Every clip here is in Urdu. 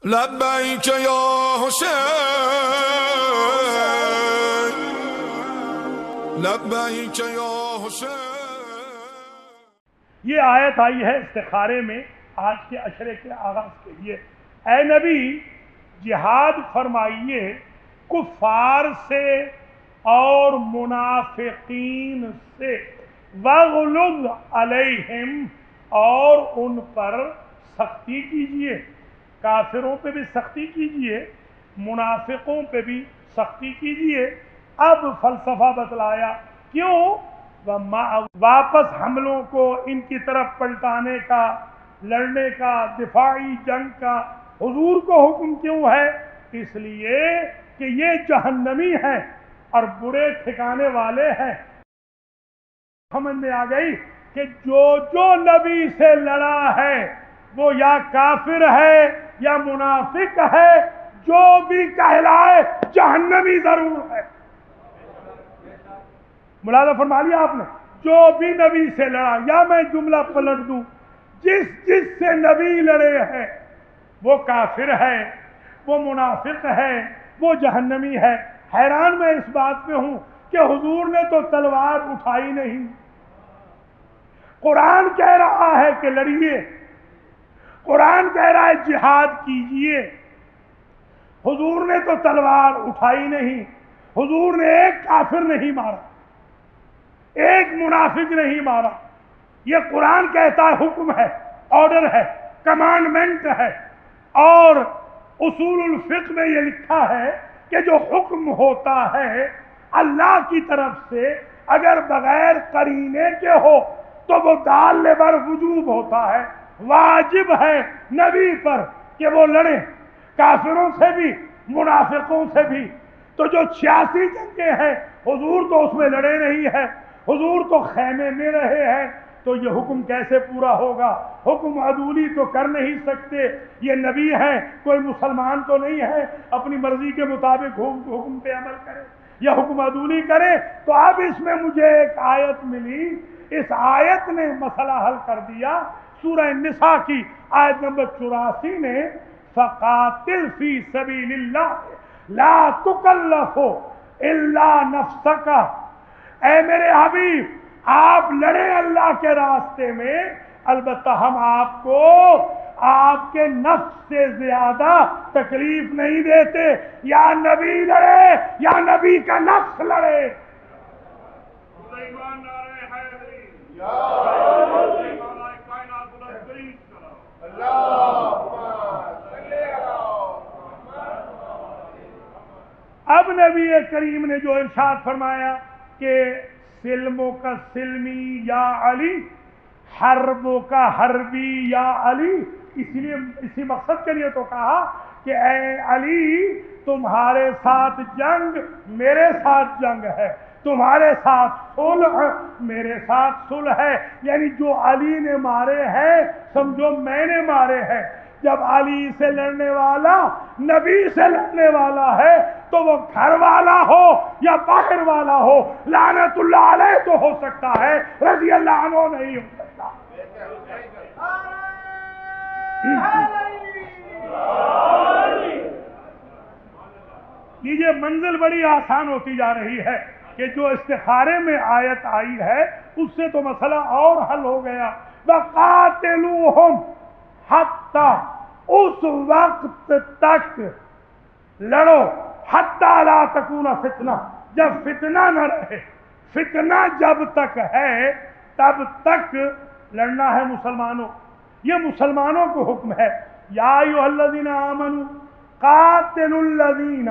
لبیک یا حسین لبیک یا حسین۔ یہ آیت آئی ہے استخارے میں آج کے عشرے کے آغاز کے لیے۔ اے نبی جہاد فرمائیے کفار سے اور منافقین سے، وَغْلُظْ عَلَيْهِمْ اور ان پر سختی کیجئے، کافروں پہ بھی سختی کیجئے، منافقوں پہ بھی سختی کیجئے۔ اب فلسفہ بتلایا کیوں واپس حملوں کو ان کی طرف پلٹانے کا، لڑنے کا، دفاعی جنگ کا حضور کو حکم کیوں ہے؟ اس لیے کہ یہ جہنمی ہیں اور برے ٹھکانے والے ہیں۔ سمجھ میں آ گئی کہ جو نبی سے لڑا ہے وہ یا کافر ہے یا منافق ہے، جو بھی کہلائے جہنمی ضرور ہے۔ ملاحظہ فرما لیا آپ نے؟ جو بھی نبی سے لڑا، یا میں جملہ پلٹ دوں، جس سے نبی لڑے ہیں وہ کافر ہے، وہ منافق ہے، وہ جہنمی ہے۔ حیران میں اس بات پہ ہوں کہ حضور نے تو تلوار اٹھائی نہیں، قرآن کہہ رہا ہے کہ لڑیے، قرآن کہہ رہا ہے جہاد کیجئے، حضور نے تو تلوار اٹھائی نہیں، حضور نے ایک کافر نہیں مارا، ایک منافق نہیں مارا۔ یہ قرآن کہتا ہے حکم ہے، آرڈر ہے، کمانڈمنٹ ہے۔ اور اصول الفقہ میں یہ لکھا ہے کہ جو حکم ہوتا ہے اللہ کی طرف سے اگر بغیر قرینے کے ہو تو وہ دال بر وجوب ہوتا ہے، واجب ہے نبی پر کہ وہ لڑیں، کافروں سے بھی منافقوں سے بھی۔ تو جو 86 جنگیں ہیں حضور تو اس میں لڑے نہیں ہیں، حضور تو خیمے میں رہے ہیں، تو یہ حکم کیسے پورا ہوگا؟ حکم عدولی تو کر نہیں سکتے، یہ نبی ہیں، کوئی مسلمان تو نہیں ہے اپنی مرضی کے مطابق حکم پہ عمل کرے یا حکم عدولی کرے۔ تو اب اس میں مجھے ایک آیت ملی، اس آیت نے مسئلہ حل کر دیا۔ سورہ نساء کی آیت نمبر 84 نے فَقَاتِلْ فِي سَبِيلِ اللَّهِ لَا تُكَلَّفُ إِلَّا نَفْسَكَ، اے میرے حبیب آپ لڑیں اللہ کے راستے میں، البتہ ہم آپ کو آپ کے نفس سے زیادہ تکلیف نہیں دیتے۔ یا نبی لڑے یا نبی کا نفس لڑے۔ اب نبی کریم نے جو ارشاد فرمایا کہ سلموں کا سلمی یا علی، حربوں کا حربی یا علی، اسی مقصد کے لیے تو کہا کہ اے علی تمہارے ساتھ جنگ میرے ساتھ جنگ ہے، تمہارے ساتھ صلح میرے ساتھ صلح ہے، یعنی جو علی نے مارے ہیں سمجھو میں نے مارے ہیں۔ جب علی سے لڑنے والا نبی سے لڑنے والا ہے تو وہ گھر والا ہو یا باہر والا ہو، لعنت اللہ علیہ تو ہو سکتا ہے، رضی اللہ عنہ نہیں ہو سکتا۔ یہ منزل بڑی آسان ہوتی جا رہی ہے کہ جو استخارے میں آیت آئی ہے اس سے تو مسئلہ اور حل ہو گیا۔ وَقَاتِلُوهُمْ حَتَّى، اس وقت تک لڑو، حَتَّى لَا تَكُونَ فِتْنَةٌ، جب فتنہ نہ رہے۔ فتنہ جب تک ہے تب تک لڑنا ہے مسلمانوں، یہ مسلمانوں کو حکم ہے۔ یا ایھا الذین آمنوا قاتلوا الذین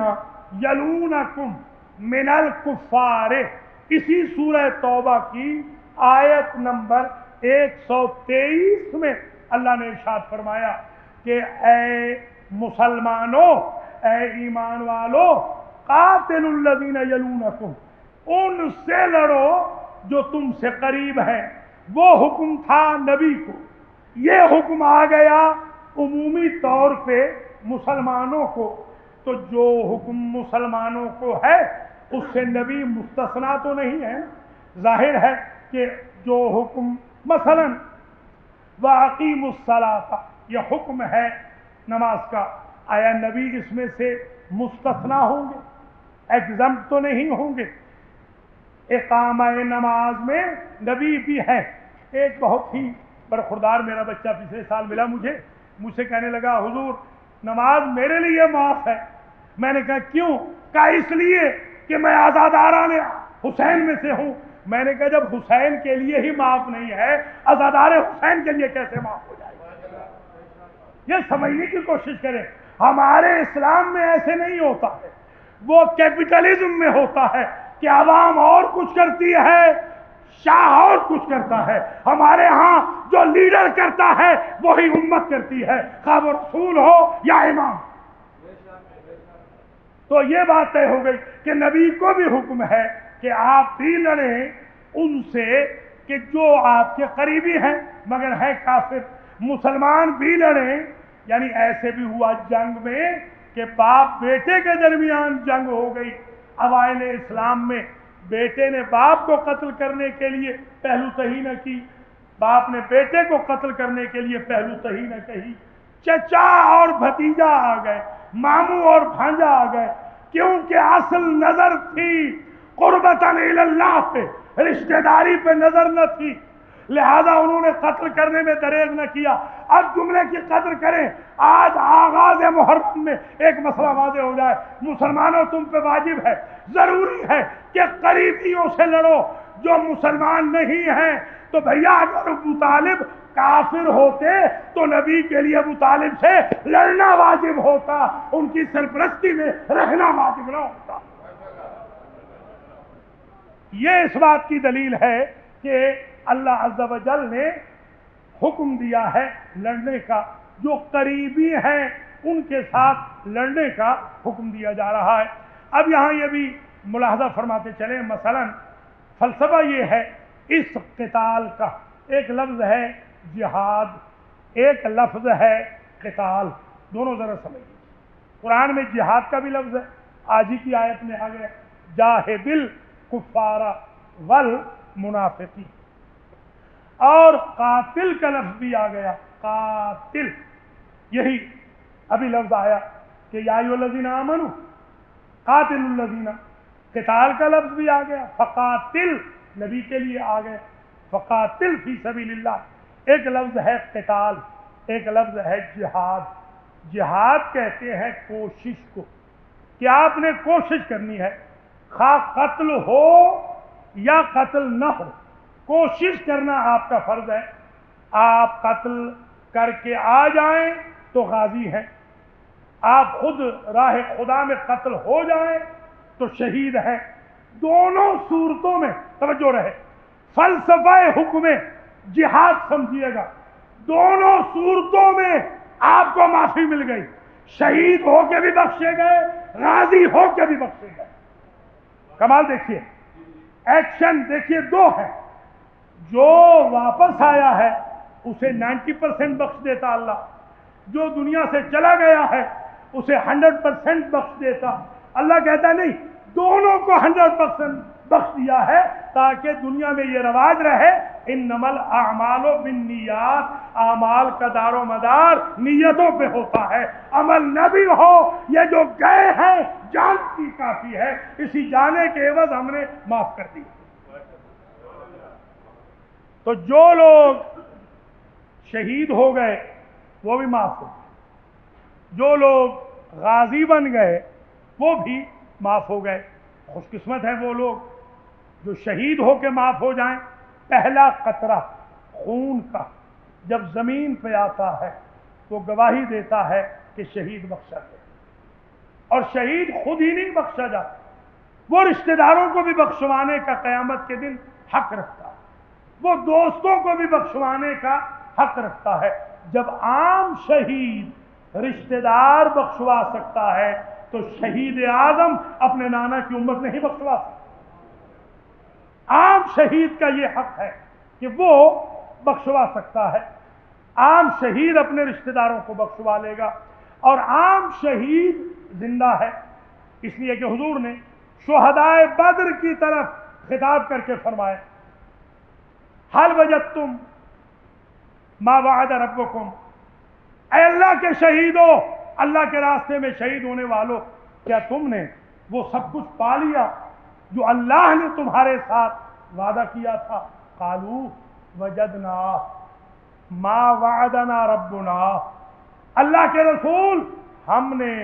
یلونکم من الکفار، اسی سورہ توبہ کی آیت نمبر 123 میں اللہ نے ارشاد فرمایا کہ اے مسلمانوں، اے ایمان والو، قاتلوا الذین یلونکم، ان سے لڑو جو تم سے قریب ہیں۔ وہ حکم تھا نبی کو، یہ حکم آ گیا عمومی طور پہ مسلمانوں کو، تو جو حکم مسلمانوں کو ہے اس سے نبی مستثنا تو نہیں ہے۔ ظاہر ہے کہ جو حکم مثلا وَأَقِیمُوا الصَّلَاةَ، یہ حکم ہے نماز کا، آیا نبی اس میں سے مستثنا ہوں گے؟ ایگزمپٹ تو نہیں ہوں گے۔ اقامہ نماز میں نبی بھی ہے۔ ایک بہت ہی برخوردار میرا بچہ پچھلے سال ملا مجھ سے کہنے لگا حضور نماز میرے لیے معاف ہے۔ میں نے کہا کیوں؟ کہا اس لیے کہ میں آزاداران حسین میں سے ہوں۔ میں نے کہا جب حسین کے لیے ہی معاف نہیں ہے، آزادار حسین کے لیے کیسے معاف ہو جائے گا؟ یہ سمجھنے کی کوشش کریں، ہمارے اسلام میں ایسے نہیں ہوتا ہے، وہ کیپٹلزم میں ہوتا ہے کہ عوام اور کچھ کرتی ہے، شاہ اور کچھ کرتا ہے۔ ہمارے ہاں جو لیڈر کرتا ہے وہی امت کرتی ہے، خواہ وہ رسول ہو یا امام۔ تو یہ بات طے ہو گئی کہ نبی کو بھی حکم ہے کہ آپ بھی لڑیں ان سے کہ جو آپ کے قریبی ہیں مگر ہے کافر۔ مسلمان بھی لڑیں، یعنی ایسے بھی ہوا جنگ میں کہ باپ بیٹے کے درمیان جنگ ہو گئی۔ اوائل اسلام میں بیٹے نے باپ کو قتل کرنے کے لیے پہلو تہی نہ کی، باپ نے بیٹے کو قتل کرنے کے لیے پہلو تہی نہ کہی۔ چچا اور بھتیجا آ گئے، ماموں اور بھانجا آ گئے، کیونکہ اصل نظر تھی قربتاً الی اللہ پہ، رشتہ داری پہ نظر نہ تھی، لہذا انہوں نے قتل کرنے میں دریغ نہ کیا۔ اب جملے کی قدر کریں، آج آغاز محرم میں ایک مسئلہ واضح ہو جائے، مسلمانوں تم پہ واجب ہے، ضروری ہے کہ قریبیوں سے لڑو جو مسلمان نہیں ہیں۔ تو بھیا اگر ابو طالب کافر ہوتے تو نبی کے لیے ابو طالب سے لڑنا واجب ہوتا، ان کی سرپرستی میں رہنا واجب نہ ہوتا۔ یہ اس بات کی دلیل ہے کہ اللہ عز و جل نے حکم دیا ہے لڑنے کا، جو قریبی ہیں ان کے ساتھ لڑنے کا حکم دیا جا رہا ہے۔ اب یہاں یہ بھی ملاحظہ فرماتے چلیں، مثلا فلسفہ یہ ہے اس قتال کا، ایک لفظ ہے جہاد، ایک لفظ ہے قتال، دونوں ذرا سمجھیے۔ قرآن میں جہاد کا بھی لفظ ہے، آج ہی کی آیت میں آ گیا جاہد الکفار والمنافقین، اور قاتل کا لفظ بھی آ گیا، قاتل، یہی ابھی لفظ آیا کہ یا ایھا الذین آمنوا قاتلوا الذین، قتال کا لفظ بھی آ گیا، فقاتل نبی کے لیے آ گئے، فقاتل فی سبیل اللہ۔ ایک لفظ ہے قتال، ایک لفظ ہے جہاد۔ جہاد کہتے ہیں کوشش کو، کہ آپ نے کوشش کرنی ہے، خواہ قتل ہو یا قتل نہ ہو، کوشش کرنا آپ کا فرض ہے۔ آپ قتل کر کے آ جائیں تو غازی ہیں، آپ خود راہ خدا میں قتل ہو جائیں تو شہید ہیں۔ دونوں صورتوں میں توجہ رہے، فلسفہ حکم جہاد سمجھیے گا، دونوں صورتوں میں آپ کو معافی مل گئی، شہید ہو کے بھی بخشے گئے، غازی ہو کے بھی بخشے گئے۔ کمال دیکھیے، ایکشن دیکھیے، دو ہے، جو واپس آیا ہے اسے 90% بخش دیتا اللہ، جو دنیا سے چلا گیا ہے اسے 100% بخش دیتا اللہ۔ کہتا نہیں، دونوں کو 100% بخش دیا ہے تاکہ دنیا میں یہ رواج رہے، انما الاعمال بالنیات، اعمال کا دار و مدار نیتوں پہ ہوتا ہے، عمل نہ بھی ہو، یہ جو گئے ہیں جان کی کافی ہے، اسی جانے کے عوض ہم نے معاف کر دی۔ تو جو لوگ شہید ہو گئے وہ بھی معاف ہو گئے، جو لوگ غازی بن گئے وہ بھی معاف ہو گئے۔ خوش قسمت ہیں وہ لوگ جو شہید ہو کے معاف ہو جائیں۔ پہلا قطرہ خون کا جب زمین پہ آتا ہے تو گواہی دیتا ہے کہ شہید بخشا گیا، اور شہید خود ہی نہیں بخشا جاتا، وہ رشتہ داروں کو بھی بخشوانے کا قیامت کے دن حق رکھتا ہے، وہ دوستوں کو بھی بخشوانے کا حق رکھتا ہے۔ جب عام شہید رشتہ دار بخشوا سکتا ہے تو شہید اعظم اپنے نانا کی امت نہیں بخشوا سکتا۔ عام شہید کا یہ حق ہے کہ وہ بخشوا سکتا ہے، عام شہید اپنے رشتہ داروں کو بخشوا لے گا، اور عام شہید زندہ ہے، اس لیے کہ حضور نے شہدائے بدر کی طرف خطاب کر کے فرمایا حل وجدتم ما وعد ربکم، اے اللہ کے شہیدو اللہ کے راستے میں شہید ہونے والوں، کیا تم نے وہ سب کچھ پا لیا جو اللہ نے تمہارے ساتھ وعدہ کیا تھا؟ قالوا وجدنا ما وعدنا ربنا، اللہ کے رسول ہم نے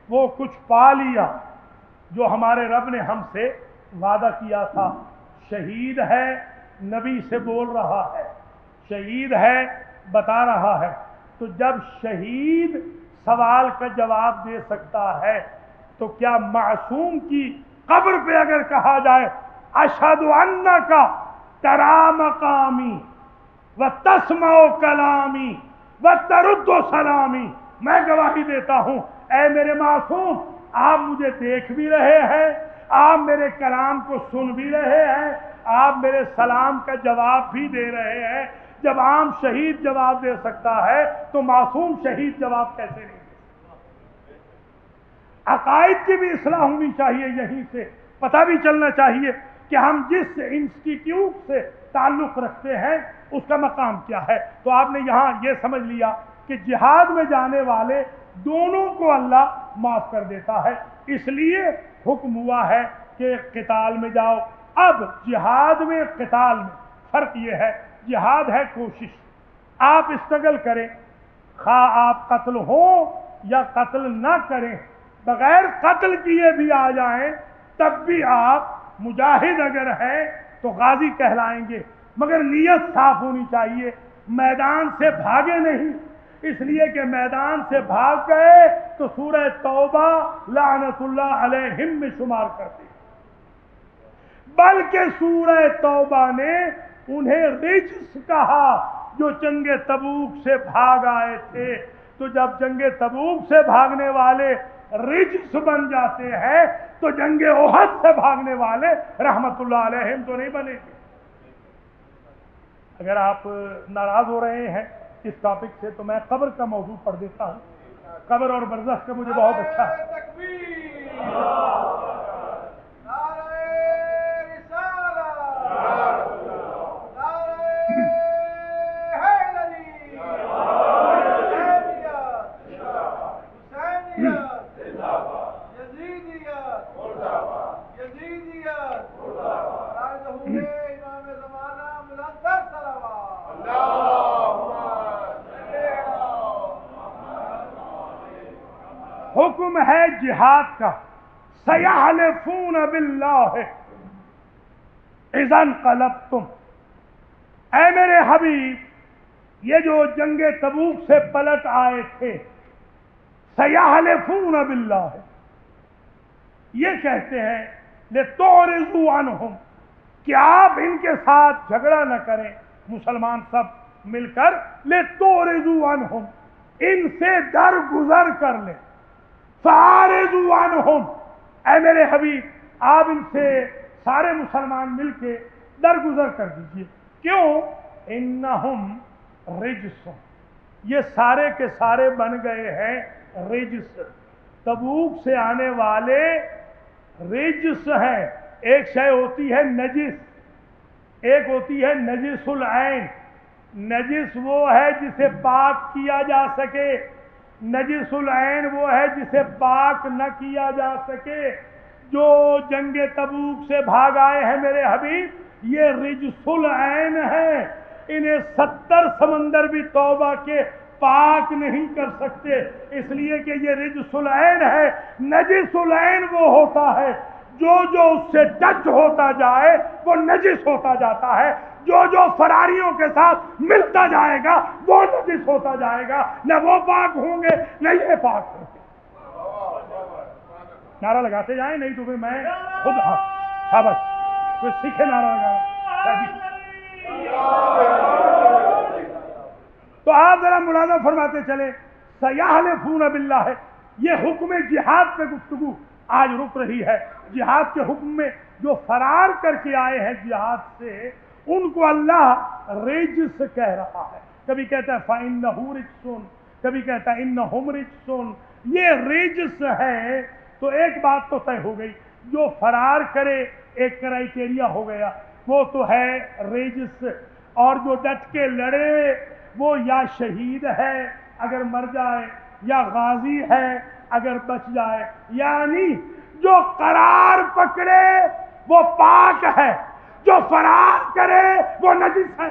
وہ کچھ پا لیا جو ہمارے رب نے ہم سے وعدہ کیا تھا۔ شہید ہے، نبی سے بول رہا ہے، شہید ہے، بتا رہا ہے۔ تو جب شہید سوال کا جواب دے سکتا ہے تو کیا معصوم کی قبر پہ اگر کہا جائے اشہد انک تری مقامی وتسمع کلامی وترد سلامی، میں گواہی دیتا ہوں اے میرے معصوم، آپ مجھے دیکھ بھی رہے ہیں، آپ میرے کلام کو سن بھی رہے ہیں، آپ میرے سلام کا جواب بھی دے رہے ہیں۔ جب عام شہید جواب دے سکتا ہے تو معصوم شہید جواب کیسے نہیں دے سکتا؟ عقائد کی بھی اصلاح ہونی چاہیے، یہیں سے پتہ بھی چلنا چاہیے کہ ہم جس انسٹیٹیوٹ سے تعلق رکھتے ہیں اس کا مقام کیا ہے۔ تو آپ نے یہاں یہ سمجھ لیا کہ جہاد میں جانے والے دونوں کو اللہ معاف کر دیتا ہے، اس لیے حکم ہوا ہے کہ قتال میں جاؤ۔ اب جہاد میں قتال میں فرق یہ ہے، جہاد ہے کوشش، آپ اسٹرگل کریں، خواہ آپ قتل ہوں یا قتل نہ کریں، بغیر قتل کیے بھی آ جائیں تب بھی آپ مجاہد اگر ہیں تو غازی کہلائیں گے، مگر نیت صاف ہونی چاہیے، میدان سے بھاگے نہیں، اس لیے کہ میدان سے بھاگ گئے تو سورہ توبہ لعنت اللہ علیہم میں شمار کرتے ہیں، بلکہ سورہ توبہ نے انہیں رجس کہا جو جنگ تبوک سے بھاگ آئے تھے۔ تو جب جنگ تبوک سے بھاگنے والے رجس بن جاتے ہیں تو جنگ احد سے بھاگنے والے رحمت اللہ علیہم تو نہیں بنے گے۔ اگر آپ ناراض ہو رہے ہیں اس ٹاپک سے تو میں قبر کا موضوع پڑھ دیتا ہوں، قبر اور برزخ کا مجھے بہت اچھا ہے۔ حکم ہے جہاد کا، سیحلفون باللہ اذا انقلبتم، اے میرے حبیب یہ جو جنگ تبوک سے پلٹ آئے تھے، سیحلفون باللہ یہ کہتے ہیں لتعرضوا عنہم کہ آپ ان کے ساتھ جھگڑا نہ کریں، مسلمان سب مل کر لتعرضوا عنہم ان سے درگزر کر لیں، فاعرضوا عنہم اے میرے حبیب آپ ان سے سارے مسلمان مل کے درگزر کر دیجئے۔ کیوں؟ انہم رجس، یہ سارے کے سارے بن گئے ہیں رجس، تبوک سے آنے والے رجس ہیں۔ ایک شے ہوتی ہے نجس، ایک ہوتی ہے نجس العین، نجس وہ ہے جسے پاک کیا جا سکے، نجس العین وہ ہے جسے پاک نہ کیا جا سکے۔ جو جنگ تبوک سے بھاگ آئے ہیں میرے حبیب یہ رجس العین ہیں، انہیں 70 سمندر بھی توبہ کے پاک نہیں کر سکتے، اس لیے کہ یہ رجس العین ہے۔ نجس العین وہ ہوتا ہے جو اس سے ٹچ ہوتا جائے وہ نجس ہوتا جاتا ہے، جو فراریوں کے ساتھ ملتا جائے گا وہ نجس ہوتا جائے گا، نہ وہ پاک ہوں گے نہ یہ پاک ہوں گے۔ نعرہ لگاتے جائیں، نہیں تو پھر میں خود شاباش کوئی سیکھے نعرہ لگانا۔ تو آپ ذرا ملازم فرماتے چلے سیحلفون باللہ، یہ حکم جہاد پہ گفتگو آج رک رہی ہے۔ جہاد کے حکم میں جو فرار کر کے آئے ہیں جہاد سے ان کو اللہ رجس کہہ رہا ہے، کبھی کہتا ہے فَإِنَّهُ رِجْسٌ، کبھی کہتا ہے إِنَّهُمْ رِجْسٌ، یہ رجس ہے۔ تو ایک بات تو طے ہو گئی، جو فرار کرے ایک کرائٹیریا ہو گیا، وہ تو ہے رجس، اور جو ڈٹ کے لڑے وہ یا شہید ہے اگر مر جائے یا غازی ہے اگر بچ جائے، یعنی جو قرار پکڑے وہ پاک ہے، جو فرار کرے وہ نجس ہے۔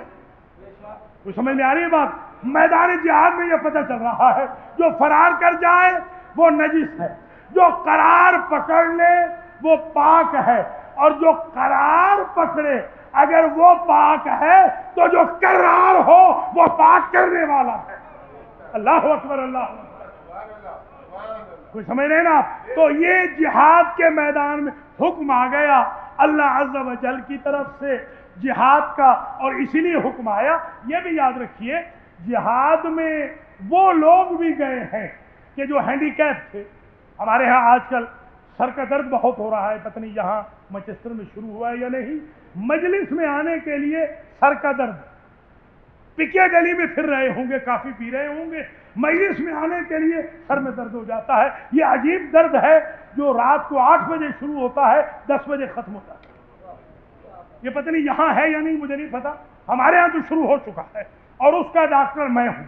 کوئی سمجھ میں آ رہی ہے بات؟ میدان جہاد میں یہ پتہ چل رہا ہے جو فرار کر جائے وہ نجس ہے، جو قرار پکڑ لے وہ پاک ہے، اور جو قرار پکڑے اگر وہ پاک ہے تو جو قرار ہو وہ پاک کرنے والا ہے۔ اللہ اکبر، اللہ اکبر۔ کوئی سمجھ رہے نا آپ؟ تو یہ جہاد کے میدان میں حکم آ گیا اللہ عز و جل کی طرف سے جہاد کا، اور اسی لیے حکم آیا۔ یہ بھی یاد رکھیے جہاد میں وہ لوگ بھی گئے ہیں کہ جو ہینڈی کیپ تھے۔ ہمارے ہاں آج کل سر کا درد بہت ہو رہا ہے، پتہ نہیں یہاں مانچسٹر میں شروع ہوا ہے یا نہیں، مجلس میں آنے کے لیے سر کا درد، پکے گلی میں پھر رہے ہوں گے، کافی پی رہے ہوں گے، مجلس میں آنے کے لیے سر میں درد ہو جاتا ہے۔ یہ عجیب درد ہے جو رات کو 8 بجے شروع ہوتا ہے، 10 بجے ختم ہوتا ہے۔ یہ پتہ نہیں یہاں ہے یا نہیں، مجھے نہیں پتا، ہمارے ہاں تو شروع ہو چکا ہے، اور اس کا ڈاکٹر میں ہوں۔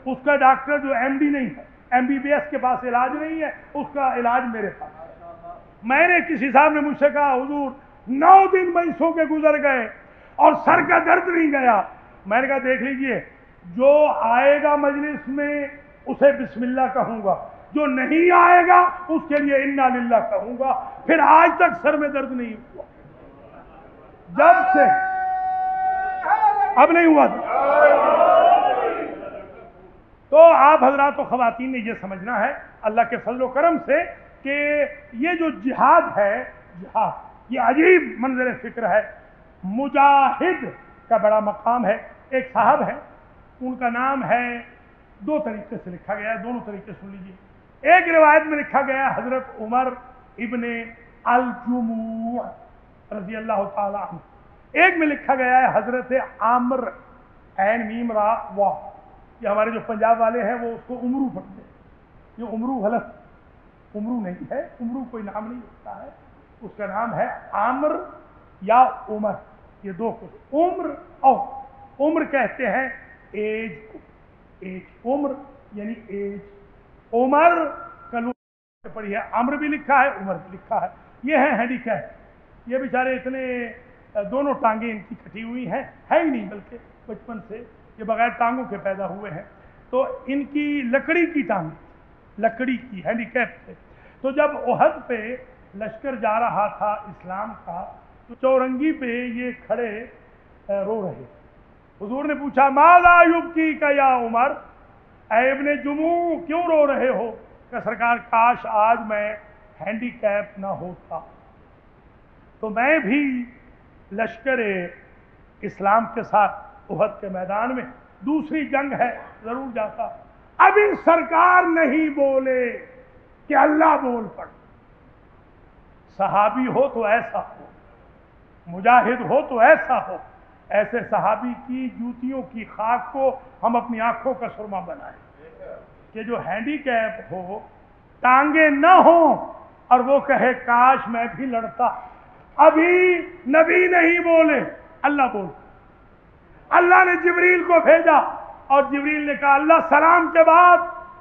اس کا ڈاکٹر جو ایم ڈی نہیں ہے، ایم بی بی ایس کے پاس علاج نہیں ہے، اس کا علاج میرے پاس۔ میں نے کسی صاحب نے مجھ سے کہا حضور 9 دن میں سو کے گزر گئے اور سر کا درد نہیں گیا۔ میں نے کہا دیکھ لیجئے، جو آئے گا مجلس میں اسے بسم اللہ کہوں گا، جو نہیں آئے گا اس کے لیے انا للہ کہوں گا۔ پھر آج تک سر میں درد نہیں ہوا، جب سے اب نہیں ہوا تھا۔ تو آپ حضرات و خواتین نے یہ سمجھنا ہے اللہ کے فضل و کرم سے کہ یہ جو جہاد ہے، جہاد یہ عجیب منظر فکر ہے۔ مجاہد کا بڑا مقام ہے۔ ایک صاحب ہے، ان کا نام ہے، 2 طریقے سے لکھا گیا ہے، دونوں طریقے سن لیجیے۔ ایک روایت میں لکھا گیا ہے حضرت عمر ابن الجموع رضی اللہ تعالی عنہ، ایک میں لکھا گیا ہے حضرت عامر عین میم را وا۔ یہ ہمارے جو پنجاب والے ہیں وہ اس کو عمرو پڑھتے ہیں، یہ عمرو غلط، عمرو نہیں ہے، عمرو کوئی نام نہیں ہوتا ہے، اس کا نام ہے عامر یا عمر، یہ 2 کچھ، عمر اور عمر کہتے ہیں ایج کو، ایج، عمر یعنی ایج، عمر کلو پڑھی ہے، عمر بھی لکھا ہے عمر بھی لکھا ہے۔ یہ ہے ہینڈی کیپ، یہ بیچارے اتنے دونوں ٹانگیں ان کی کٹی ہوئی ہیں، ہے ہی نہیں بلکہ بچپن سے یہ بغیر ٹانگوں کے پیدا ہوئے ہیں، تو ان کی لکڑی کی ٹانگ، لکڑی کی ہینڈی کیپ تھے۔ تو جب احد پہ لشکر جا رہا تھا اسلام کا، تو چورنگی پہ یہ کھڑے رو رہے۔ حضور نے پوچھا ماذا یبکیک یا عمر، اے ابن جموع کیوں رو رہے ہو؟ کہ سرکار کاش آج میں ہینڈی کیپ نہ ہوتا تو میں بھی لشکر اسلام کے ساتھ احد کے میدان میں، دوسری جنگ ہے، ضرور جاتا۔ ابھی سرکار نہیں بولے کہ اللہ بول پڑ۔ صحابی ہو تو ایسا ہو، مجاہد ہو تو ایسا ہو، ایسے صحابی کی جوتیوں کی خاک کو ہم اپنی آنکھوں کا سرما بنائیں کہ جو ہینڈی کیپ ہو، ٹانگیں نہ ہوں، اور وہ کہے کاش میں بھی لڑتا۔ ابھی نبی نہیں بولے، اللہ بول۔ اللہ نے جبریل کو بھیجا اور جبریل نے کہا اللہ سلام کے بعد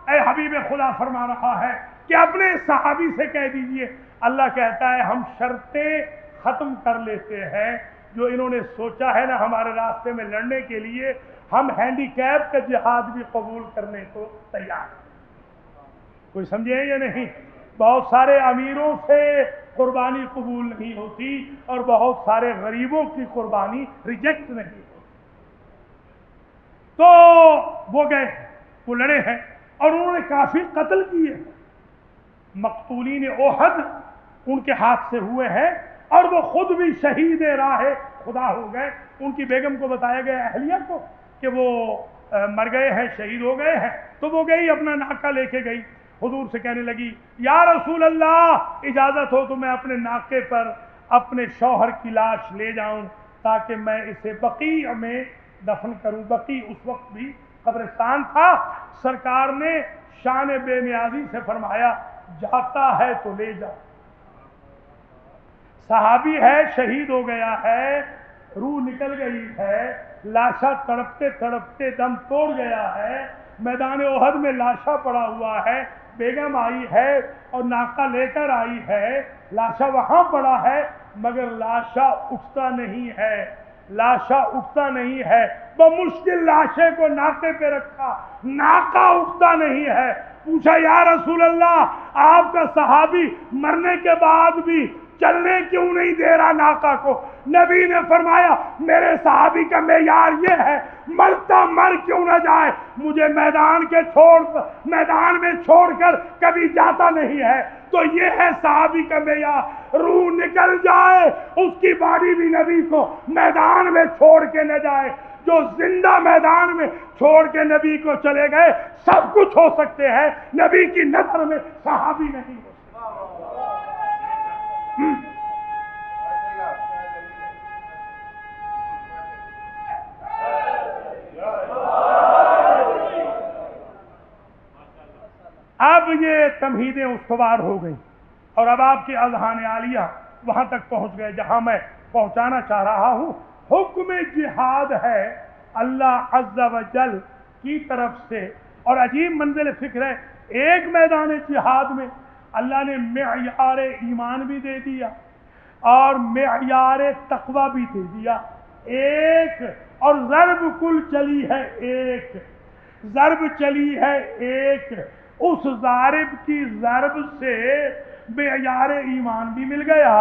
اے حبیب خدا فرما رہا ہے کہ اپنے صحابی سے کہہ دیجئے۔ اللہ کہتا ہے ہم شرطیں ختم کر لیتے ہیں جو انہوں نے سوچا ہے نا ہمارے راستے میں لڑنے کے لیے، ہم ہینڈی کیپ کا جہاد بھی قبول کرنے کو تیار ہیں۔ کوئی سمجھے یا نہیں؟ بہت سارے امیروں سے قربانی قبول نہیں ہوتی اور بہت سارے غریبوں کی قربانی ریجیکٹ نہیں ہوتی۔ تو وہ گئے، وہ لڑے ہیں اور انہوں نے کافی قتل کیے ہیں۔ مقتولین احد ان کے ہاتھ سے ہوئے ہیں اور وہ خود بھی شہید راہ خدا ہو گئے۔ ان کی بیگم کو بتایا گیا، اہلیہ کو، کہ وہ مر گئے ہیں، شہید ہو گئے ہیں۔ تو وہ گئی، اپنا ناکہ لے کے گئی، حضور سے کہنے لگی یا رسول اللہ اجازت ہو تو میں اپنے ناکے پر اپنے شوہر کی لاش لے جاؤں تاکہ میں اسے بقیع میں دفن کروں۔ بقیع اس وقت بھی قبرستان تھا۔ سرکار نے شان بے نیازی سے فرمایا جاتا ہے تو لے جا، صحابی ہے، شہید ہو گیا ہے، روح نکل گئی ہے، لاشا تڑپتے تڑپتے دم توڑ گیا ہے، میدان احد میں لاشا پڑا ہوا ہے، بیگم آئی ہے اور ناکہ لے کر آئی ہے، لاشا وہاں پڑا ہے مگر لاشا اٹھتا نہیں ہے، لاشا اٹھتا نہیں ہے، بمشکل لاشے کو ناکے پہ رکھا، ناکہ اٹھتا نہیں ہے۔ پوچھا یا رسول اللہ آپ کا صحابی مرنے کے بعد بھی چلنے کیوں نہیں دے رہا ناکہ کو؟ نبی نے فرمایا میرے صحابی کا معیار یہ ہے مرتا مر کیوں نہ جائے، مجھے میدان میں چھوڑ کر کبھی جاتا نہیں ہے۔ تو یہ ہے صحابی کا معیار، روح نکل جائے اس کی باڈی بھی نبی کو میدان میں چھوڑ کے نہ جائے۔ جو زندہ میدان میں چھوڑ کے نبی کو چلے گئے سب کچھ ہو سکتے ہیں، نبی کی نظر میں صحابی نہیں ہو اب یہ تمہیدیں استوار ہو گئیں اور اب آپ کے اذہان عالیہ وہاں تک پہنچ گئے جہاں میں پہنچانا چاہ رہا ہوں۔ حکم جہاد ہے اللہ عز و جل کی طرف سے، اور عجیب منزل فکر ہے، ایک میدان جہاد میں اللہ نے معیار ایمان بھی دے دیا اور معیار تقوی بھی دے دیا، ایک، اور ضرب کل چلی ہے ایک، ضرب چلی ہے ایک، اس ضارب کی ضرب سے معیار ایمان بھی مل گیا،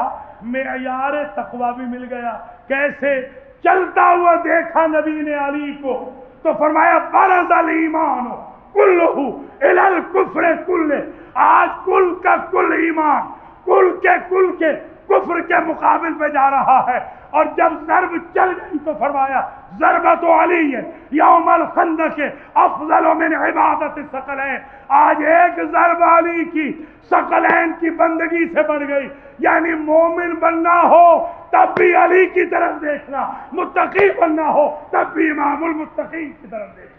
معیار تقوی بھی مل گیا۔ کیسے؟ چلتا ہوا دیکھا نبی نے علی کو تو فرمایا برز الایمان کلہ الی الکفر کلہ، آج کل کا کل ایمان کل کے کفر کے مقابل پہ جا رہا ہے۔ اور جب ضرب چل گئی تو فرمایا ضربت علی یوم الخندق افضل من عبادت الثقلین، آج ایک ضرب علی کی ثقلین کی بندگی سے بڑھ گئی۔ یعنی مومن بننا ہو تب بھی علی کی طرف دیکھنا، متقی بننا ہو تب بھی امام المتقین کی طرف دیکھنا۔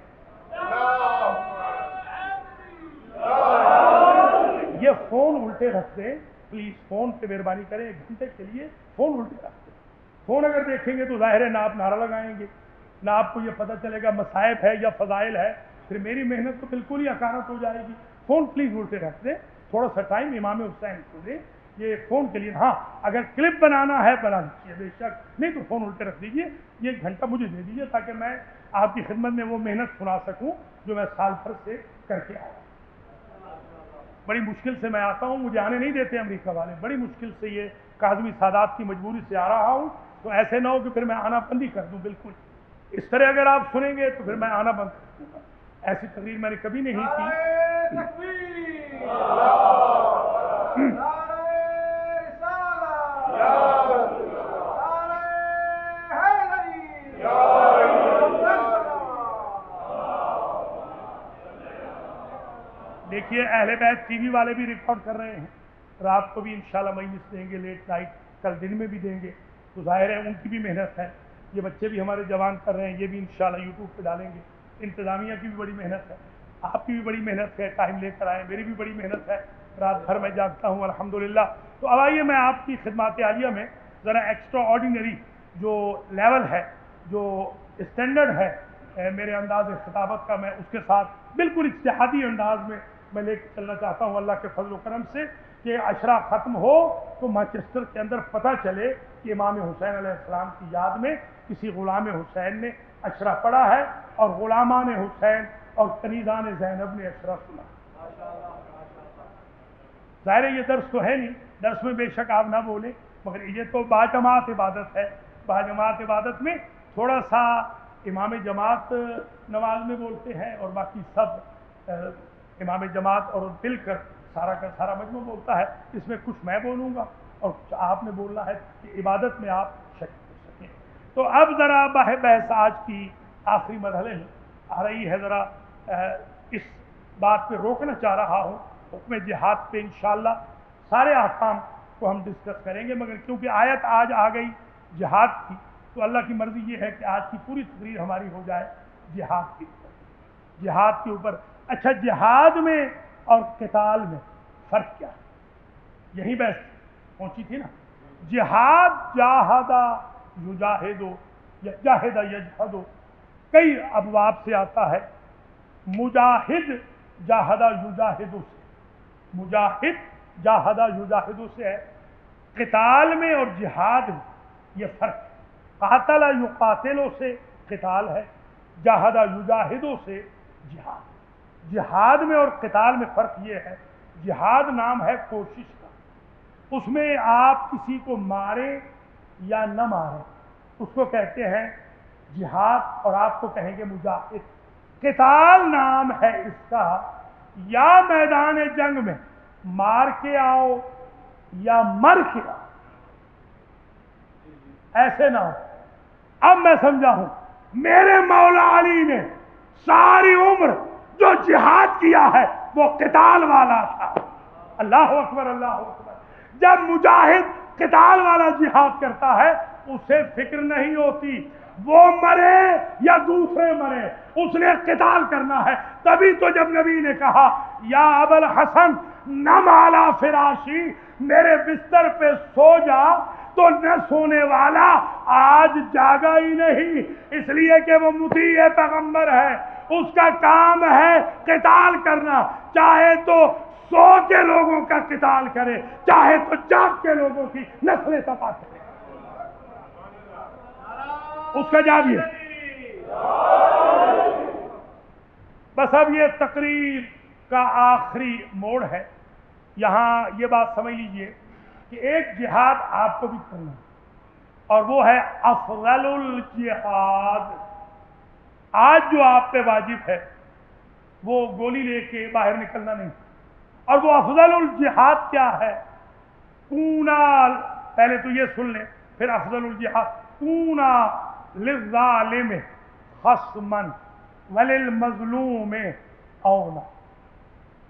یہ فون الٹے رکھ دیں پلیز، فون پہ مہربانی کریں، ایک گھنٹے کے لیے فون الٹے رکھ دیں۔ فون اگر دیکھیں گے تو ظاہر ہے نہ آپ نعرہ لگائیں گے، نہ آپ کو یہ پتہ چلے گا مصائب ہے یا فضائل ہے، پھر میری محنت تو بالکل ہی اکارت ہو جائے گی۔ فون پلیز الٹے رکھ دیں، تھوڑا سا ٹائم امام حسین کو دیں، یہ فون کے لیے۔ ہاں اگر کلپ بنانا ہے بنا دیجیے بے شک، نہیں تو فون الٹے رکھ دیجیے، یہ ایک گھنٹہ مجھے دے دیجیے تاکہ میں آپ کی خدمت میں وہ محنت سنا سکوں جو میں سال بھر سے کر کے آیا۔ بڑی مشکل سے میں آتا ہوں، مجھے آنے نہیں دیتے امریکہ والے، بڑی مشکل سے یہ کاظمی سادات کی مجبوری سے آ رہا ہوں، تو ایسے نہ ہو کہ پھر میں آنا بند ہی کر دوں۔ بالکل اس طرح اگر آپ سنیں گے تو پھر میں آنا بند کر دوں گا۔ ایسی تقریر میں نے کبھی نہیں کی۔ دیکھیے اہل بیت ٹی وی والے بھی ریکارڈ کر رہے ہیں، رات کو بھی انشاءاللہ مجلس دیں گے، لیٹ نائٹ کل دن میں بھی دیں گے، تو ظاہر ہے ان کی بھی محنت ہے۔ یہ بچے بھی ہمارے جوان کر رہے ہیں، یہ بھی انشاءاللہ یوٹیوب پہ ڈالیں گے۔ انتظامیہ کی بھی بڑی محنت ہے، آپ کی بھی بڑی محنت ہے، ٹائم لے کر آئے، میری بھی بڑی محنت ہے، رات بھر میں جاگتا ہوں الحمدللہ۔ تو اب آئیے میں آپ کی خدمات عالیہ میں ذرا ایکسٹرا آرڈینری جو لیول ہے، جو اسٹینڈرڈ ہے میرے انداز خطابت کا، میں اس کے ساتھ بالکل اجتہادی انداز میں لے کے چلنا چاہتا ہوں اللہ کے فضل و کرم سے، کہ عشرہ ختم ہو تو مانچسٹر کے اندر پتہ چلے کہ امام حسین علیہ السلام کی یاد میں کسی غلام حسین نے عشرہ پڑھا ہے اور غلامان حسین اور کنیزان زینب نے عشرہ سنا۔ ظاہر ہے یہ درس تو ہے نہیں، درس میں بے شک آپ نہ بولیں، مگر یہ تو باجماعت عبادت ہے۔ باجماعت عبادت میں تھوڑا سا امام جماعت نماز میں بولتے ہیں اور باقی سب امام جماعت اور مل کر سارا کا سارا مجموعہ بولتا ہے۔ اس میں کچھ میں بولوں گا اور کچھ آپ نے بولنا ہے کہ عبادت میں آپ شریک ہو سکیں۔ تو اب ذرا بحث آج کی آخری مرحلے میں آ رہی ہے، ذرا اس بات پہ روکنا چاہ رہا ہوں، حکم جہاد پہ انشاءاللہ سارے احکام کو ہم ڈسکس کریں گے، مگر کیونکہ آیت آج آ گئی جہاد کی، تو اللہ کی مرضی یہ ہے کہ آج کی پوری تقریر ہماری ہو جائے جہاد کی اوپر، جہاد کے اوپر۔ اچھا جہاد میں اور قتال میں فرق کیا ہے؟ یہی بحث پہنچی تھی نا۔ جہاد جاہدہ یجاہدو یا جاہدہ یجہدو کئی ابواب سے آتا ہے، مجاہد جاہدہ یجاہدو سے، مجاہد جاہدہ یجاہدو سے ہے۔ قتال میں اور جہاد میں یہ فرق ہے۔ قاتل یقاتلو سے قتال ہے، جاہدہ یجاہدو سے جہاد۔ جہاد میں اور قتال میں فرق یہ ہے، جہاد نام ہے کوشش کا، اس میں آپ کسی کو ماریں یا نہ ماریں اس کو کہتے ہیں جہاد، اور آپ کو کہیں گے مجاہد۔ قتال نام ہے اس کا، یا میدان جنگ میں مار کے آؤ یا مر کے آؤ، ایسے نہ ہو۔ اب میں سمجھا ہوں، میرے مولا علی نے ساری عمر جو جہاد کیا ہے وہ قتال والا تھا۔ اللہ اکبر، اللہ اکبر۔ جب مجاہد قتال والا جہاد کرتا ہے اسے فکر نہیں ہوتی وہ مرے یا دوسرے مرے، اس نے قتال کرنا ہے۔ تبھی تو جب نبی نے کہا یا ابا الحسن نم علی فراشی، میرے بستر پہ سو جا، تو نہ سونے والا آج جاگا ہی نہیں، اس لیے کہ وہ مطیع پیغمبر ہے، اس کا کام ہے قتال کرنا، چاہے تو سو کے لوگوں کا قتال کرے، چاہے تو جاگ کے لوگوں کی نسلیں تباہ کرے، اس کا جاب یہ۔ بس اب یہ تقریر کا آخری موڑ ہے، یہاں یہ بات سمجھ لیجئے کہ ایک جہاد آپ کو بھی کرنا ہے، اور وہ ہے افضل الجہاد۔ آج جو آپ پہ واجب ہے وہ گولی لے کے باہر نکلنا نہیں، اور وہ افضل الجہاد کیا ہے؟ کونا، پہلے تو یہ سن لیں پھر افضل الجہاد، کونا للظالم خصما وللمظلوم اونا۔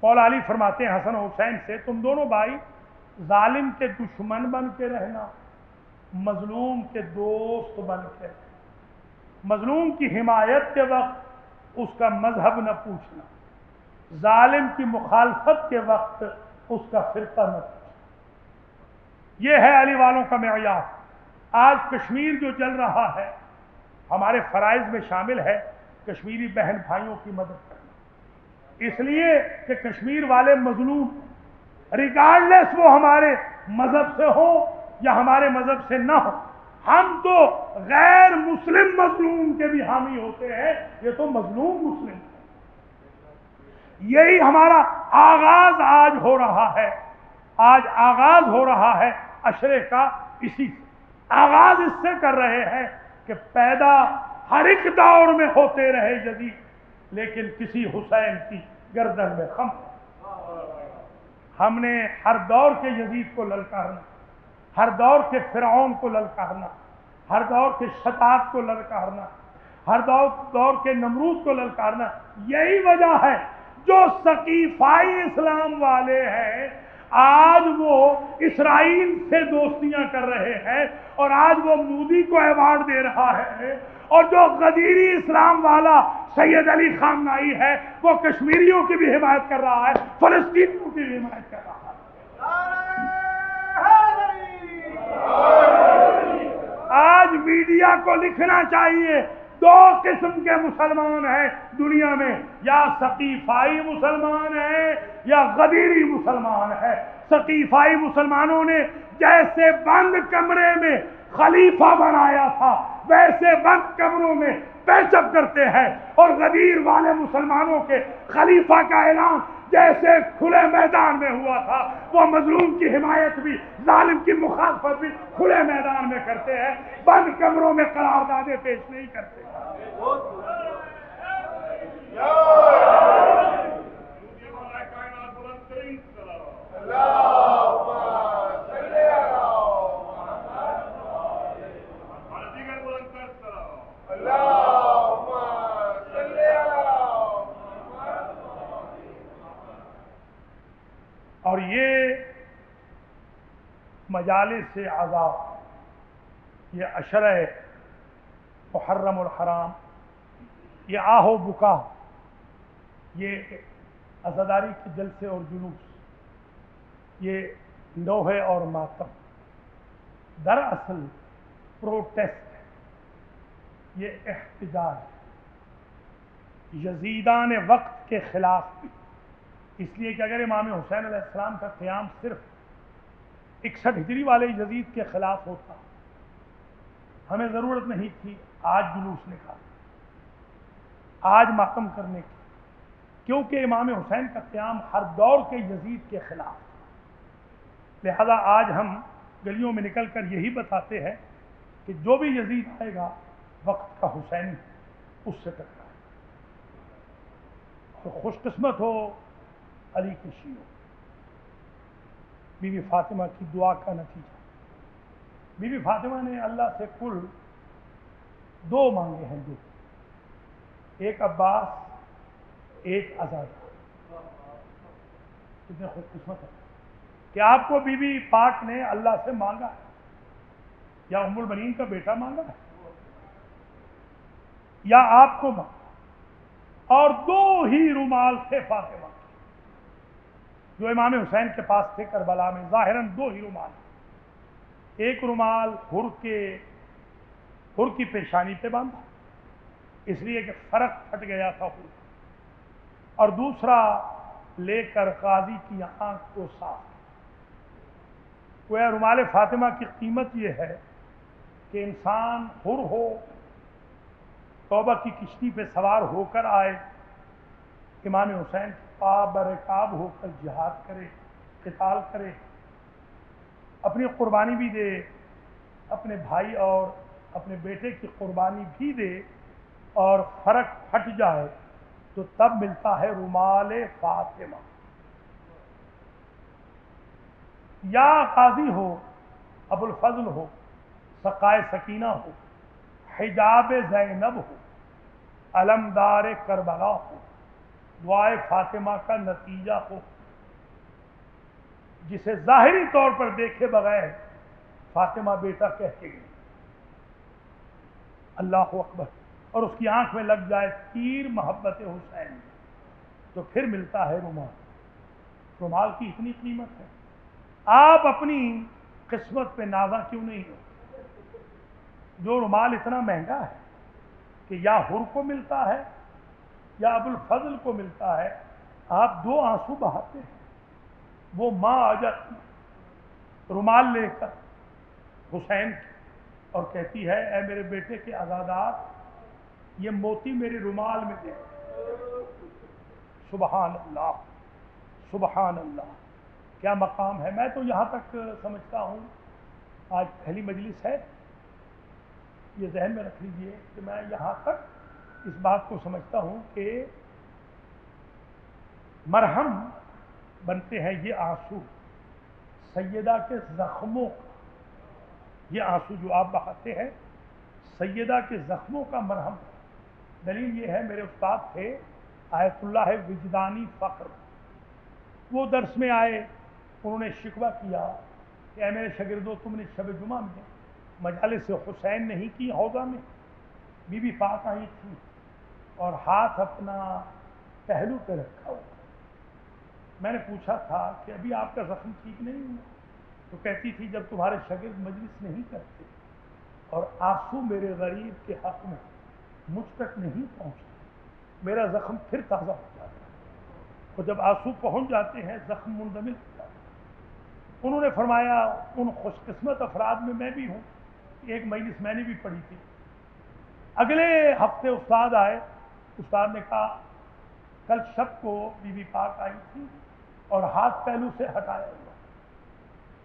مولا علی فرماتے ہیں حسن و حسین سے، تم دونوں بھائی ظالم کے دشمن بن کے رہنا، مظلوم کے دوست بن کے رہنا۔ مظلوم کی حمایت کے وقت اس کا مذہب نہ پوچھنا، ظالم کی مخالفت کے وقت اس کا فرقہ نہ پوچھنا۔ یہ ہے علی والوں کا معیار۔ آج کشمیر جو چل رہا ہے ہمارے فرائض میں شامل ہے کشمیری بہن بھائیوں کی مدد کرنا، اس لیے کہ کشمیر والے مظلوم، ریگارڈلیس وہ ہمارے مذہب سے ہو یا ہمارے مذہب سے نہ ہو، ہم تو غیر مسلم مظلوم کے بھی حامی ہوتے ہیں، یہ تو مظلوم مسلم ہے۔ یہی ہمارا آغاز آج ہو رہا ہے، آج آغاز ہو رہا ہے عشرے کا، اسی سے آغاز اس سے کر رہے ہیں کہ پیدا ہر ایک دور میں ہوتے رہے جدید، لیکن کسی حسین کی گردن میں خم۔ ہم نے ہر دور کے یزید کو للکارنا، ہر دور کے فرعون کو للکارنا، ہر دور کے شتات کو للکارنا، ہر دور کے نمرود کو للکارنا۔ یہی وجہ ہے جو سقیفائی اسلام والے ہیں آج وہ اسرائیل سے دوستیاں کر رہے ہیں، اور آج وہ مودی کو ایوارڈ دے رہا ہے، اور جو غدیری اسلام والا سید علی خامنائی ہے وہ کشمیریوں کی بھی حمایت کر رہا ہے، فلسطینیوں کی بھی حمایت کر رہا ہے۔ آج میڈیا کو لکھنا چاہیے دو قسم کے مسلمان ہیں دنیا میں، یا سقیفائی مسلمان ہیں یا غدیری مسلمان ہیں۔ سقیفائی مسلمانوں نے جیسے بند کمرے میں خلیفہ بنایا تھا ویسے بند کمروں میں پیچ اپ کرتے ہیں، اور غدیر والے مسلمانوں کے خلیفہ کا اعلان جیسے کھلے میدان میں ہوا تھا، وہ مظلوم کی حمایت بھی ظالم کی مخالفت بھی کھلے میدان میں کرتے ہیں، بند کمروں میں قراردادیں پیش نہیں کرتے۔ اور یہ مجالس عذاب، یہ عشرہ محرم الحرام، یہ آہ و بکا، یہ عزاداری کے جلسے اور جلوس، یہ نوحے اور ماتم دراصل پروٹیسٹ ہے، یہ احتجاج ہے۔ یزیدان وقت کے خلاف بھی، اس لیے کہ اگر امام حسین علیہ السلام کا قیام صرف 61 ہجری والے یزید کے خلاف ہوتا، ہمیں ضرورت نہیں تھی آج جلوس نکالنے، آج ماتم کرنے کی، کیونکہ امام حسین کا قیام ہر دور کے یزید کے خلاف۔ لہذا آج ہم گلیوں میں نکل کر یہی بتاتے ہیں کہ جو بھی یزید آئے گا وقت کا حسینی اس سے ٹکرائے، اور خوش قسمت ہو علی کے شیعوں، بی بی فاطمہ کی دعا کا نتیجہ۔ بی بی فاطمہ نے اللہ سے کل 2 مانگے ہیں، جو ایک عباس، ایک آزاد۔ کتنے خوش قسمت ہے کہ آپ کو بی بی پاک نے اللہ سے مانگا ہے، یا ام البنین کا بیٹا مانگا ہے، یا آپ کو مانگا، اور 2 ہی رومال تھے فاطمہ جو امام حسین کے پاس تھے کربلا میں، ظاہراً 2 ہی رومال، ایک رومال حر کی پیشانی پہ باندھا اس لیے کہ فرق پھٹ گیا تھا حر، اور دوسرا لے کر قاضی کی آنکھ کو صاف۔ گویا رومال فاطمہ کی قیمت یہ ہے کہ انسان حر ہو، توبہ کی کشتی پہ سوار ہو کر آئے، امام حسین پا برکاب ہو کر جہاد کرے، قتال کرے، اپنی قربانی بھی دے، اپنے بھائی اور اپنے بیٹے کی قربانی بھی دے، اور فرق پھٹ جائے تو تب ملتا ہے رومال فاطمہ۔ یا قاضی ہو، ابو الفضل ہو، سقائے سکینہ ہو، حجاب زینب ہو، علمدار کربلا ہو، دعائے فاطمہ کا نتیجہ ہو، جسے ظاہری طور پر دیکھے بغیر فاطمہ بیٹا کہہ کے گئی، اللہ اکبر، اور اس کی آنکھ میں لگ جائے تیر محبت حسین، تو پھر ملتا ہے رومال۔ رومال کی اتنی قیمت ہے، آپ اپنی قسمت پہ نازاں کیوں نہیں ہو؟ جو رومال اتنا مہنگا ہے کہ یا حر کو ملتا ہے یا ابو الفضل کو ملتا ہے، آپ 2 آنسو بہاتے ہیں، وہ ماں آ جاتی رومال لے کر حسین کی اور کہتی ہے اے میرے بیٹے کے عزادات، یہ موتی میرے رومال میں دے۔ سبحان اللہ، سبحان اللہ، کیا مقام ہے۔ میں تو یہاں تک سمجھتا ہوں، آج پہلی مجلس ہے، یہ ذہن میں رکھ لیجئے کہ میں یہاں تک اس بات کو سمجھتا ہوں کہ مرہم بنتے ہیں یہ آنسو سیدہ کے زخموں کا، یہ آنسو جو آپ بہاتے ہیں سیدہ کے زخموں کا مرہم ہے۔ دلیل یہ ہے، میرے استاد تھے آیت اللہ وجدانی فخر، وہ درس میں آئے، انہوں نے شکوہ کیا کہ اے میرے شاگردوں، تم نے شب جمعہ میں مجالس حسین نہیں کی حوضہ میں؟ بی بی پاک آئی تھی اور ہاتھ اپنا پہلو پہ رکھا ہوا، میں نے پوچھا تھا کہ ابھی آپ کا زخم ٹھیک نہیں ہوا؟ تو کہتی تھی جب تمہارے شاگرد مجلس نہیں کرتے اور آنسو میرے غریب کے حق میں مجھ تک نہیں پہنچتے، میرا زخم پھر تازہ ہو جاتا ہے، اور جب آنسو پہنچ جاتے ہیں زخم مندمل ہو جاتا ہے۔ انہوں نے فرمایا ان خوش قسمت افراد میں بھی ہوں، ایک مجلس میں نے بھی پڑھی تھی۔ اگلے ہفتے استاد آئے، استاد نے کہا کل شب کو بی بی پاک آئی تھی اور ہاتھ پہلو سے ہٹایا ہوا،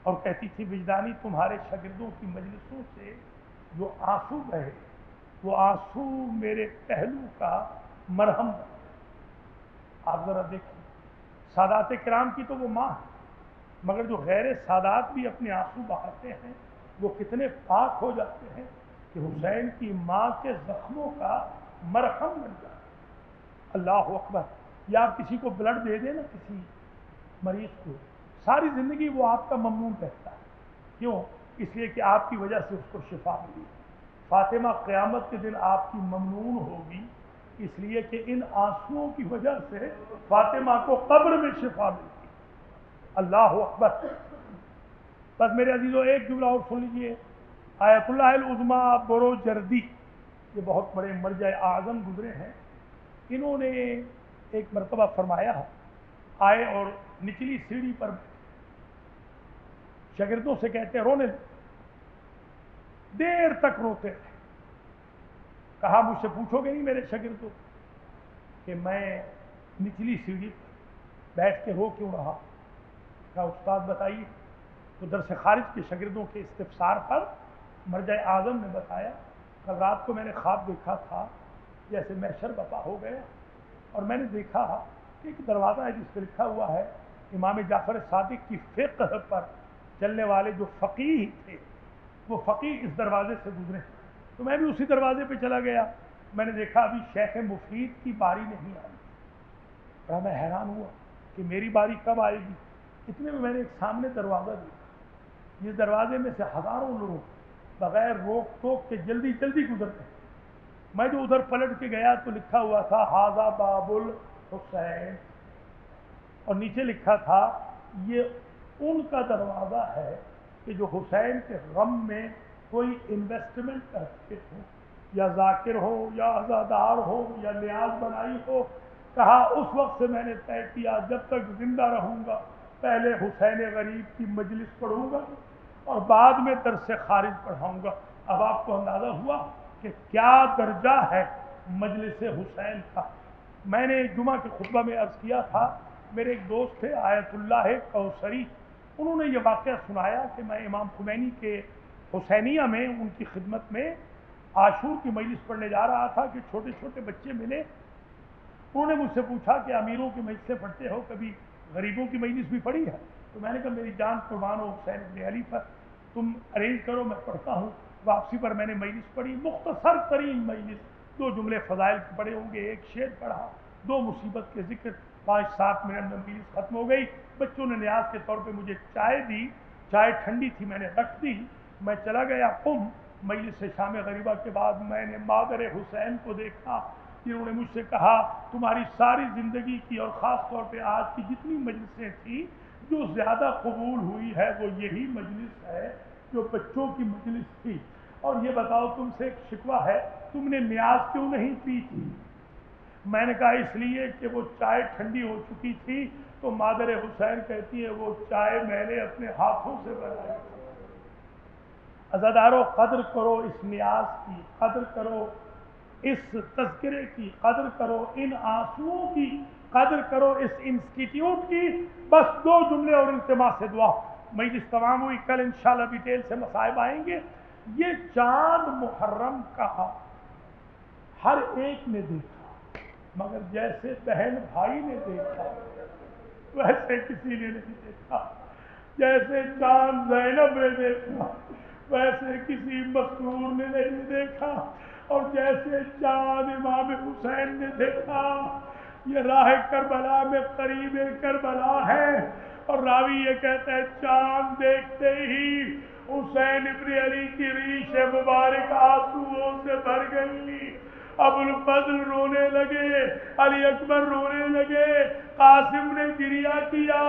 اور کہتی تھی وجدانی، تمہارے شاگردوں کی مجلسوں سے جو آنسو بہے وہ آنسو میرے پہلو کا مرہم بنے۔ آپ ذرا دیکھیں، سادات کرام کی تو وہ ماں ہے، مگر جو غیر سادات بھی اپنے آنسو بہاتے ہیں وہ کتنے پاک ہو جاتے ہیں کہ حسین کی ماں کے زخموں کا مرہم بن جاتا ہے۔ اللہ اکبر۔ یا آپ کسی کو بلڈ دے دیں نا، کسی مریض کو، ساری زندگی وہ آپ کا ممنون رہتا ہے، کیوں؟ اس لیے کہ آپ کی وجہ سے اس کو شفا ملی۔ فاطمہ قیامت کے دن آپ کی ممنون ہوگی، اس لیے کہ ان آنسوؤں کی وجہ سے فاطمہ کو قبر میں شفا ملتی۔ اللہ اکبر۔ بس میرے عزیزوں ایک جملہ اور سن لیجیے، آیت اللہ العظمیٰ بروجردی، یہ بہت بڑے مرجع اعظم گزرے ہیں، انہوں نے ایک مرتبہ فرمایا آئے اور نچلی سیڑھی پر شاگردوں سے کہتے رونے لگے، دیر تک روتے رہے۔ کہا مجھ سے پوچھو گے نہیں میرے شاگردوں کہ میں نچلی سیڑھی پر بیٹھ کے رو کیوں رہا؟ کہا استاد بتائیے۔ تو درس خارج کے شاگردوں کے استفسار پر مرجع اعظم نے بتایا کل رات کو میں نے خواب دیکھا تھا جیسے محشر برپا ہو گیا، اور میں نے دیکھا کہ ایک دروازہ ہے جس پہ لکھا ہوا ہے امام جعفر صادق کی فقہ پر چلنے والے جو فقیہ تھے وہ فقیہ اس دروازے سے گزرے۔ تو میں بھی اسی دروازے پہ چلا گیا، میں نے دیکھا ابھی شیخ مفید کی باری نہیں آئی۔ بڑا میں حیران ہوا کہ میری باری کب آئے گی۔ اتنے میں نے ایک سامنے دروازہ دیکھا، جس دروازے میں سے ہزاروں لوگ بغیر روک ٹوک کے جلدی جلدی گزرتے ہیں۔ میں جو ادھر پلٹ کے گیا تو لکھا ہوا تھا ہاذا باب الحسین، اور نیچے لکھا تھا یہ ان کا دروازہ ہے کہ جو حسین کے غم میں کوئی انویسٹمنٹ کرتے ہو، یا ذاکر ہو یا عزادار ہو یا نیاز بنائی ہو۔ کہا اس وقت سے میں نے طے کیا جب تک زندہ رہوں گا پہلے حسین غریب کی مجلس پڑھوں گا اور بعد میں درس خارج پڑھاؤں گا۔ اب آپ کو اندازہ ہوا کہ کیا درجہ ہے مجلس حسین کا۔ میں نے جمعہ کے خطبہ میں عرض کیا تھا، میرے ایک دوست تھے آیت اللہ کوثری، انہوں نے یہ واقعہ سنایا کہ میں امام خمینی کے حسینیہ میں ان کی خدمت میں عاشور کی مجلس پڑھنے جا رہا تھا کہ چھوٹے چھوٹے بچے ملے۔ انہوں نے مجھ سے پوچھا کہ امیروں کی مجلسیں پڑھتے ہو، کبھی غریبوں کی مجلس بھی پڑھی ہے؟ تو میں نے کہا میری جان قربان ہو حسین ابن علی پر، تم ارینج کرو میں پڑھتا ہوں۔ واپسی پر میں نے مجلس پڑھی، مختصر ترین مجلس، 2 جملے فضائل کے پڑھے ہوں گے، ایک شعر پڑھا، 2 مصیبت کے ذکر، 5-7 منٹ میں مجلس ختم ہو گئی۔ بچوں نے نیاز کے طور پہ مجھے چائے دی، چائے ٹھنڈی تھی میں نے رکھ دی، میں چلا گیا قم۔ مجلس سے شام غریبہ کے بعد میں نے مادر حسین کو دیکھا، جنہوں نے مجھ سے کہا تمہاری ساری زندگی کی اور خاص طور پہ آج کی جتنی مجلسیں تھیں جو زیادہ قبول ہوئی ہے وہ یہی مجلس ہے جو بچوں کی مجلس تھی، اور یہ بتاؤ تم سے ایک شکوہ ہے، تم نے نیاز کیوں نہیں پی تھی؟ میں نے کہا اس لیے کہ وہ چائے ٹھنڈی ہو چکی تھی۔ تو مادر حسین کہتی ہے وہ چائے میں نے اپنے ہاتھوں سے بنائی۔ عزادارو قدر کرو اس نیاز کی، قدر کرو اس تذکرے کی، قدر کرو ان آنسوؤں کی، قدر کرو اس انسٹیٹیوٹ کی۔ بس 2 جملے اور التماس سے دعا۔ مجلس تمام ہوئی، کل انشاءاللہ ڈیٹیل سے مصائب آئیں گے۔ یہ چاند محرم کا ہر ایک نے دیکھا، مگر جیسے بہن بھائی نے دیکھا ویسے کسی نے نہیں دیکھا۔ جیسے چاند زینب نے دیکھا ویسے کسی مسرور نے نہیں دیکھا، اور جیسے چاند امام حسین نے دیکھا۔ یہ راہ کربلا میں قریب کربلا ہے، اور راوی یہ کہتا ہے چاند دیکھتے ہی حسین ابن علی کی ریش مبارک آنسوؤں سے بھر گئی۔ ابو الفضل رونے لگے، علی اکبر رونے لگے، قاسم نے گریہ کیا۔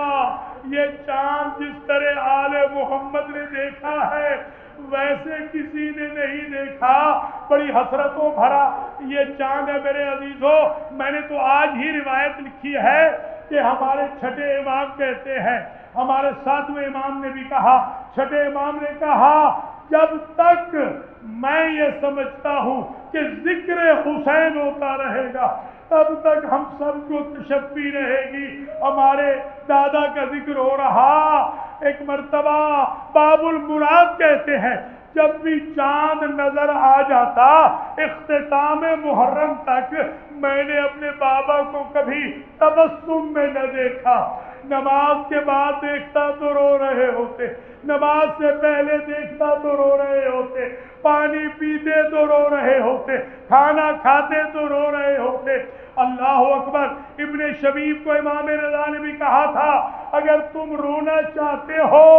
یہ چاند جس طرح آل محمد نے دیکھا ہے ویسے کسی نے نہیں دیکھا۔ بڑی حسرتوں بھرا یہ چاند ہے میرے عزیزوں۔ میں نے تو آج ہی روایت لکھی ہے کہ ہمارے چھٹے امام کہتے ہیں، ہمارے 7ویں امام نے بھی کہا، چھٹے امام نے کہا جب تک میں یہ سمجھتا ہوں کہ ذکر حسین ہوتا رہے گا تب تک ہم سب کو تشفی رہے گی۔ ہمارے دادا کا ذکر ہو رہا، ایک مرتبہ باب المراد کہتے ہیں جب بھی چاند نظر آ جاتا اختتام محرم تک میں نے اپنے بابا کو کبھی تبسم میں نہ دیکھا۔ نماز کے بعد دیکھتا تو رو رہے ہوتے، نماز سے پہلے دیکھتا تو رو رہے ہوتے، پانی پیتے تو رو رہے ہوتے، کھانا کھاتے تو رو رہے ہوتے۔ اللہ اکبر۔ ابن شبیب کو امام رضا نے بھی کہا تھا اگر تم رونا چاہتے ہو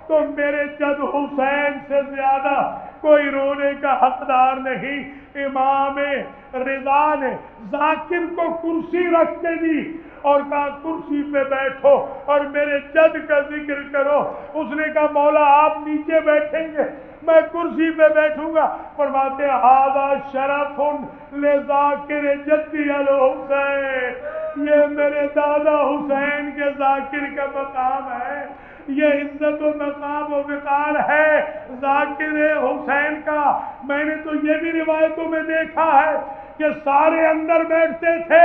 تو میرے جد حسین سے زیادہ کوئی رونے کا حقدار نہیں۔ امام رضا نے ذاکر کو کرسی رکھ کے دی اور کہا کرسی پہ بیٹھو اور میرے جد کا ذکر کرو. اس نے کہا مولا آپ نیچے بیٹھیں گے میں کرسی پہ بیٹھوں گا. فرماتے ھذا شرف لذاکر جدی الحسین، یہ میرے دادا حسین کے ذاکر کا مقام ہے، یہ عزت و مقام و وقار ہے ذاکر حسین کا. میں نے تو یہ بھی روایتوں میں دیکھا ہے کہ سارے اندر بیٹھتے تھے،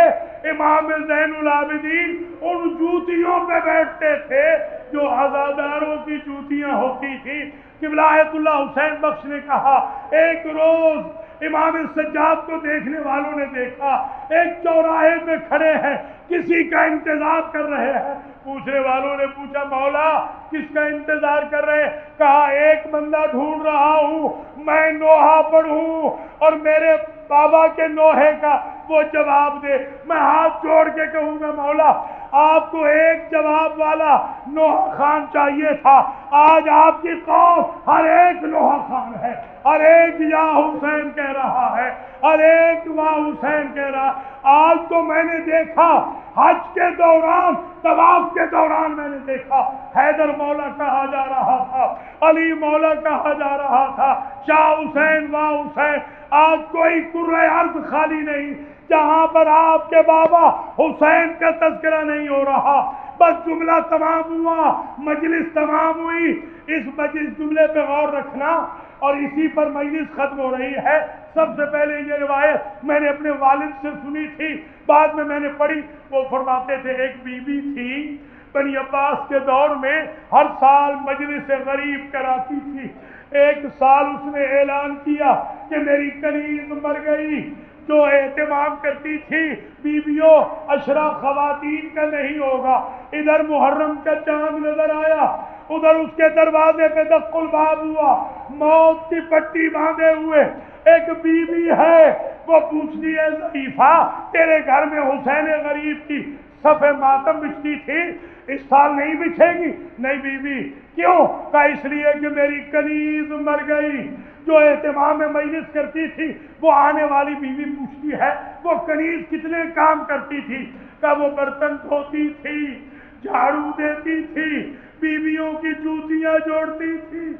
امام زین العابدین ان جوتیوں پہ بیٹھتے تھے جو عزاداروں کی جوتیاں ہوتی تھی. قبلہ آیت اللہ حسین بخش نے کہا ایک روز امام سجاد کو دیکھنے والوں نے دیکھا ایک چوراہے پہ کھڑے ہیں، کسی کا انتظار کر رہے ہیں. پوچھنے والوں نے پوچھا مولا کس کا انتظار کر رہے ہیں؟ کہا ایک بندہ ڈھونڈ رہا ہوں، میں نوحہ پڑھوں اور میرے بابا کے نوحے کا وہ جواب دے. میں ہاتھ جوڑ کے کہوں گا مولا آپ کو ایک جواب والا نوحہ خان چاہیے تھا، آج آپ کی قوم ہر ایک نوحہ خان ہے، ہر ایک یا حسین کہہ رہا ہے، ہر ایک واہ حسین کہہ رہا. آج تو میں نے دیکھا حج کے دوران طواف کے دوران میں نے دیکھا حیدر مولا کہا جا رہا تھا، علی مولا کہا جا رہا تھا، شاہ حسین واہ حسین. آج کوئی کرۂ ارض خالی نہیں جہاں پر آپ کے بابا حسین کا تذکرہ نہیں ہو رہا. بس جملہ تمام ہوا، مجلس تمام ہوئی. اس مجلس جملے پہ غور رکھنا اور اسی پر مجلس ختم ہو رہی ہے. سب سے پہلے یہ روایت میں نے اپنے والد سے سنی تھی، بعد میں نے پڑھی. وہ فرماتے تھے ایک بی بی تھی بنی عباس کے دور میں، ہر سال مجلس غریب کراتی تھی. ایک سال اس نے اعلان کیا کہ میری کنیز مر گئی. جو اہتمام کرتی تھی بیویوں عشرہ خواتین کا نہیں ہوگا. ادھر محرم کا چاند نظر آیا، ادھر اس کے دروازے پہ دق الباب ہوا، موت کی پٹی باندھے ہوئے ایک بیوی ہے. وہ پوچھتی ہے ضعیفہ تیرے گھر میں حسین غریب کی صف ماتم بچتی تھی، اس سال نہیں بچھے گی؟ نہیں بیوی. کیوں؟ کہا اس لیے کہ میری کنیز مر گئی. جو اہتمام میں مجلس کرتی تھی وہ آنے والی بیوی پوچھتی ہے وہ کنیز کتنے کام کرتی تھی؟ کہا وہ برتن دھوتی تھی، جھاڑو دیتی تھی، بیویوں کی جوتیاں جوڑتی تھی.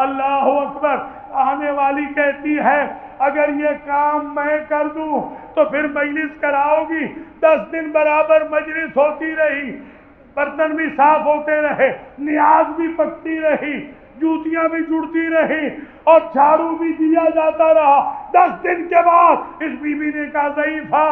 اللہ اکبر. آنے والی کہتی ہے اگر یہ کام میں کر دوں تو پھر مجلس کراؤ گی؟ 10 دن برابر مجلس ہوتی رہی، برتن بھی صاف ہوتے رہے، نیاز بھی پکتی رہی، جوتیاں بھی جڑتی رہی اور جھاڑو بھی دیا جاتا رہا. 10 دن کے بعد اس بی بی نے کہا ضعیفہ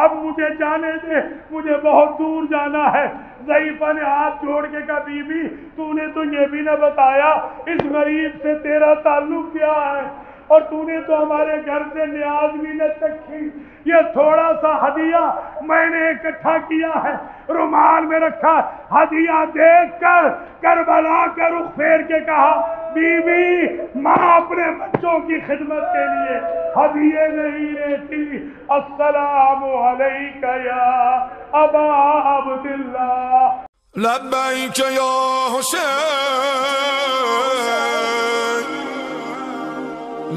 اب مجھے جانے دے، مجھے بہت دور جانا ہے. ضعیفہ نے ہاتھ جوڑ کے کہا بی بی تو نے تو یہ بھی نہ بتایا اس غریب سے تیرا تعلق کیا ہے، اور تو نے تو ہمارے گھر سے نیاز بھی نہ چکھی. یہ تھوڑا سا ہدیہ میں نے اکٹھا کیا ہے، رومال میں رکھا. ہدیہ دیکھ کر کربلا کا رخ پھیر کے کہا بی بی ماں اپنے بچوں کی خدمت کے لیے ہدیے نہیں لیتی. السلام علیک یا ابا عبداللہ. لبیک یا حسین،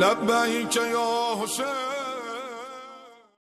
لبیک یا حسین.